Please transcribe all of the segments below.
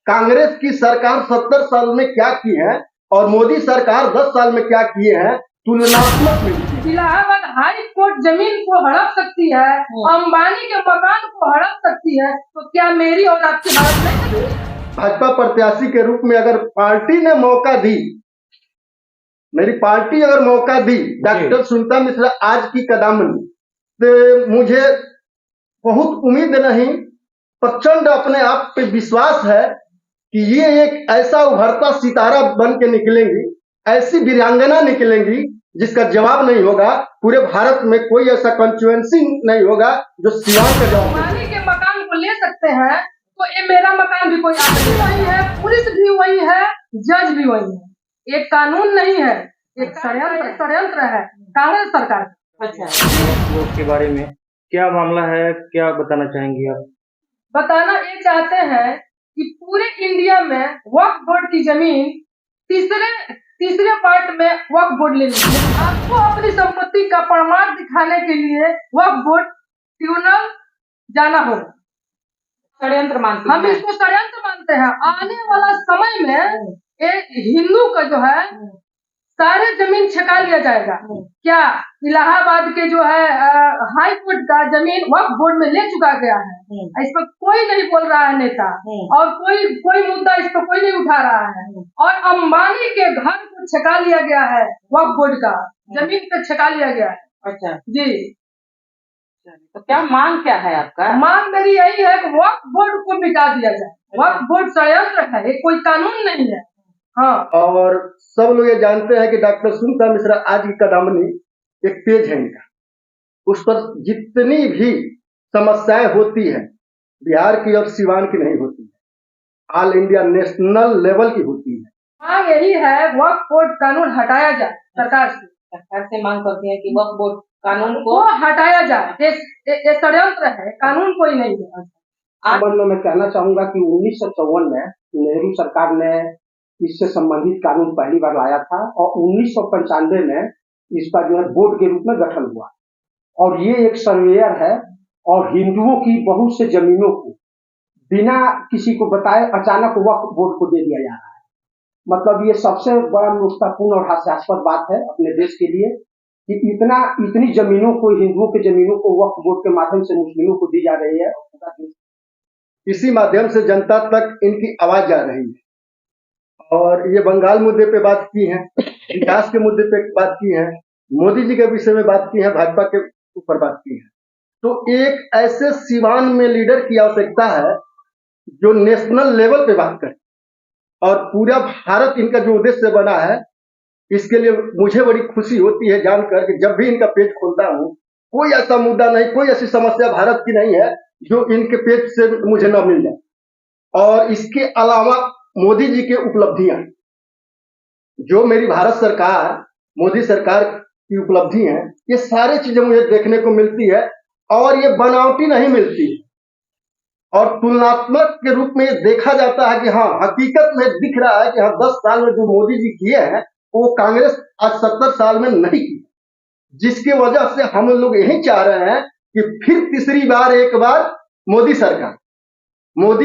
कांग्रेस की सरकार 70 साल में क्या की है और मोदी सरकार 10 साल में क्या किए हैं, तुलनात्मक मिलती है। इलाहाबाद हाई कोर्ट जमीन को हड़प सकती है, अंबानी के मकान को हड़प सकती है, तो क्या मेरी और आपकी हालत नहीं है? भाजपा प्रत्याशी के रूप में अगर पार्टी ने मौका दी, मेरी पार्टी अगर मौका दी डॉक्टर सुनीता मिश्रा आज की कदामनी, तो मुझे बहुत उम्मीद नहीं, प्रचंड अपने आप पे विश्वास है कि ये एक ऐसा उभरता सितारा बन के निकलेंगी, ऐसी वीरांगना निकलेंगी जिसका जवाब नहीं होगा। पूरे भारत में कोई ऐसा कॉन्स्टिट्यूएंसी नहीं होगा जो सिवान का जवाब दे। अंबानी के मकान को ले सकते हैं, तो ये मेरा मकान भी कोई आदमी वही है, पुलिस भी वही है, जज भी वही है। एक कानून नहीं है, एक षड्यंत्र है कांग्रेस सरकार का। अच्छा, के बारे में क्या मामला है, क्या बताना चाहेंगे आप? बताना ये चाहते हैं कि पूरे इंडिया में वक्फ बोर्ड की जमीन तीसरे पार्ट में वक्फ बोर्ड ले लीजिए। आपको अपनी संपत्ति का प्रमाण दिखाने के लिए वक्फ बोर्ड ट्रिब्यूनल जाना होगा। षड्यंत्र मानते हम इसको षड्यंत्र मानते हैं। आने वाला समय में एक हिंदू का जो है सारे जमीन छका लिया जाएगा। क्या इलाहाबाद के जो है हाई कोर्ट का जमीन वक्फ बोर्ड में ले चुका गया है, इस पर कोई नहीं बोल रहा है नेता, और कोई मुद्दा इस पर कोई नहीं उठा रहा है। और अंबानी के घर को छका लिया गया है, वक्फ बोर्ड का जमीन पे छका लिया गया है। अच्छा जी, तो क्या मांग क्या है आपका? मांग मेरी यही है कि वक्फ बोर्ड को मिटा दिया जाए। वक्फ बोर्ड षड्यंत्र है, ये कोई कानून नहीं है। हाँ, और सब लोग ये जानते हैं कि डॉक्टर सुनीता मिश्रा आज की कदामनी एक पेज है इनका, उस पर जितनी भी समस्याएं होती है बिहार की और सिवान की नहीं होती है, ऑल इंडिया नेशनल लेवल की होती है। मांग यही है वक्फ बोर्ड कानून हटाया जाए। सरकार से मांग करती है कि वक्फ बोर्ड कानून को हटाया जाए। ये षड्यंत्र है, कानून कोई नहीं है। संबंध में मैं कहना चाहूंगा कि 1954 में नेहरू सरकार ने इससे संबंधित कानून पहली बार लाया था और 1995 में इसका जो है बोर्ड के रूप में गठन हुआ। और ये एक सर्वेयर है और हिंदुओं की बहुत से जमीनों को बिना किसी को बताए अचानक वक्फ बोर्ड को दे दिया जा रहा है। मतलब ये सबसे बड़ा मूर्खतापूर्ण और हास्यास्पद बात है अपने देश के लिए कि इतनी जमीनों को, हिंदुओं की जमीनों को वक्फ बोर्ड के माध्यम से मुस्लिमों को दी जा रही है। इसी माध्यम से जनता तक इनकी आवाज जा रही है। और ये बंगाल मुद्दे पे बात की है, विकास के मुद्दे पे बात की है, मोदी जी के विषय में बात की है, भाजपा के ऊपर बात की है। तो एक ऐसे सिवान में लीडर की आवश्यकता है जो नेशनल लेवल पे बात करे, और पूरा भारत इनका जो उद्देश्य बना है, इसके लिए मुझे बड़ी खुशी होती है जानकर कि जब भी इनका पेज खोलता हूँ, कोई ऐसा मुद्दा नहीं, कोई ऐसी समस्या भारत की नहीं है जो इनके पेज से मुझे न मिल जाए। और इसके अलावा मोदी जी की उपलब्धियां, जो मेरी भारत सरकार, मोदी सरकार की उपलब्धि है, ये सारी चीजें मुझे देखने को मिलती है और ये बनावटी नहीं मिलती और तुलनात्मक के रूप में ये देखा जाता है कि हाँ, हकीकत में दिख रहा है कि हाँ 10 साल में जो मोदी जी किए हैं वो कांग्रेस आज 70 साल में नहीं की, जिसकी वजह से हम लोग यही चाह रहे हैं कि फिर तीसरी बार एक बार मोदी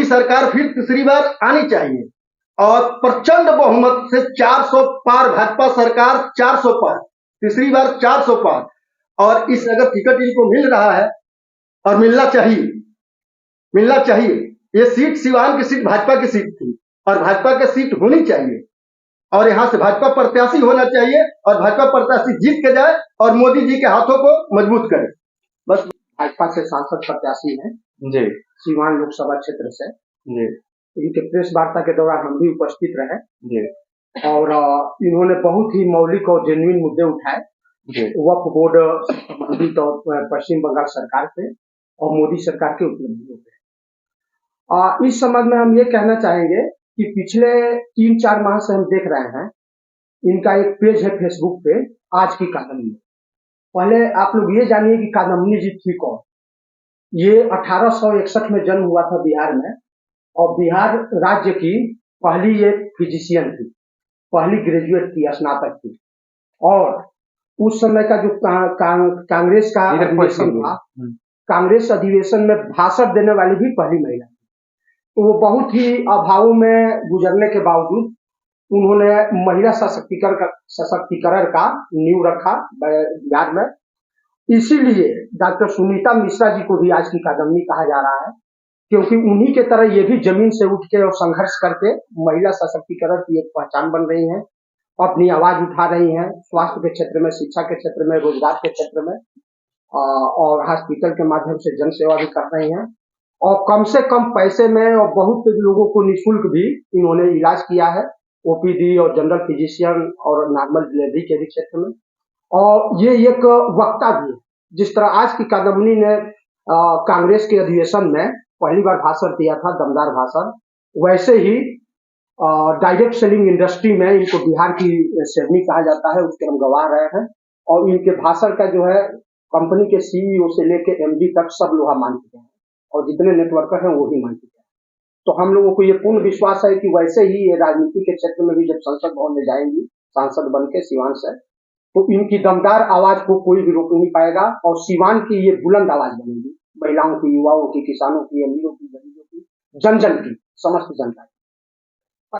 सरकार फिर तीसरी बार आनी चाहिए और प्रचंड बहुमत से 400 पार भाजपा सरकार, 400 पार, तीसरी बार 400 पार। और इस अगर टिकट इनको मिल रहा है और मिलना चाहिए, ये सीट सिवान की सीट भाजपा की सीट थी और भाजपा की सीट होनी चाहिए और यहाँ से भाजपा प्रत्याशी होना चाहिए और भाजपा प्रत्याशी जीत के जाए और मोदी जी के हाथों को मजबूत करे। बस भाजपा से सांसद प्रत्याशी हैं जी, सिवान लोकसभा क्षेत्र से जी, इनके प्रेस वार्ता के दौरान हम भी उपस्थित रहे जी, और इन्होंने बहुत ही मौलिक और जेन्युइन मुद्दे उठाए वक्फ बोर्ड से संबंधित और पश्चिम बंगाल सरकार पे और मोदी सरकार के उपलब्धियों पे। इस संबंध में हम ये कहना चाहेंगे कि पिछले 3-4 माह से हम देख रहे हैं इनका एक पेज है फेसबुक पे, आज की कादम्बनी। पहले आप लोग ये जानिए कि कादम्बनी जी थी कौन। ये 1861 में जन्म हुआ था बिहार में और बिहार राज्य की पहली ये फिजिशियन थी, पहली ग्रेजुएट थी, स्नातक थी। और उस समय का जो कांग्रेस का अधिवेशन था, कांग्रेस अधिवेशन में भाषण देने वाली भी पहली महिला थी। तो वो बहुत ही अभावों में गुजरने के बावजूद उन्होंने महिला सशक्तिकरण का नींव रखा बिहार में। इसीलिए डॉक्टर सुनीता मिश्रा जी को भी आज की कादम्बनी कहा जा रहा है, क्योंकि उन्हीं के तरह ये भी जमीन से उठ के और संघर्ष करके महिला सशक्तिकरण की एक पहचान बन रही हैं, अपनी आवाज उठा रही हैं, स्वास्थ्य के क्षेत्र में, शिक्षा के क्षेत्र में, रोजगार के क्षेत्र में और हॉस्पिटल के माध्यम से जन सेवा भी कर रही हैं और कम से कम पैसे में और बहुत लोगों को निःशुल्क भी इन्होंने इलाज किया है, ओपीडी और जनरल फिजिशियन और नॉर्मल डिलीवरी के भी क्षेत्र में। और ये एक वक्ता भी है, जिस तरह आज की कादम्बनी ने कांग्रेस के अधिवेशन में पहली बार भाषण दिया था, दमदार भाषण, वैसे ही डायरेक्ट सेलिंग इंडस्ट्री में इनको बिहार की शेरनी कहा जाता है, उसके हम गवाह रहे हैं। और इनके भाषण का जो है कंपनी के सीईओ से लेकर एमडी तक सब लोहा मान चुके हैं और जितने नेटवर्कर हैं वो ही मान चुके हैं। तो हम लोगों को ये पूर्ण विश्वास है कि वैसे ही ये राजनीति के क्षेत्र में भी जब संसद भवन में जाएंगी सांसद बन के सिवान से, तो इनकी दमदार आवाज को कोई भी रोक नहीं पाएगा और सिवान की ये बुलंद आवाज बनेगी, महिलाओं की, युवाओं की, किसानों की, अमीरों की, गरीबों की, जन जन की, समस्त जनता की।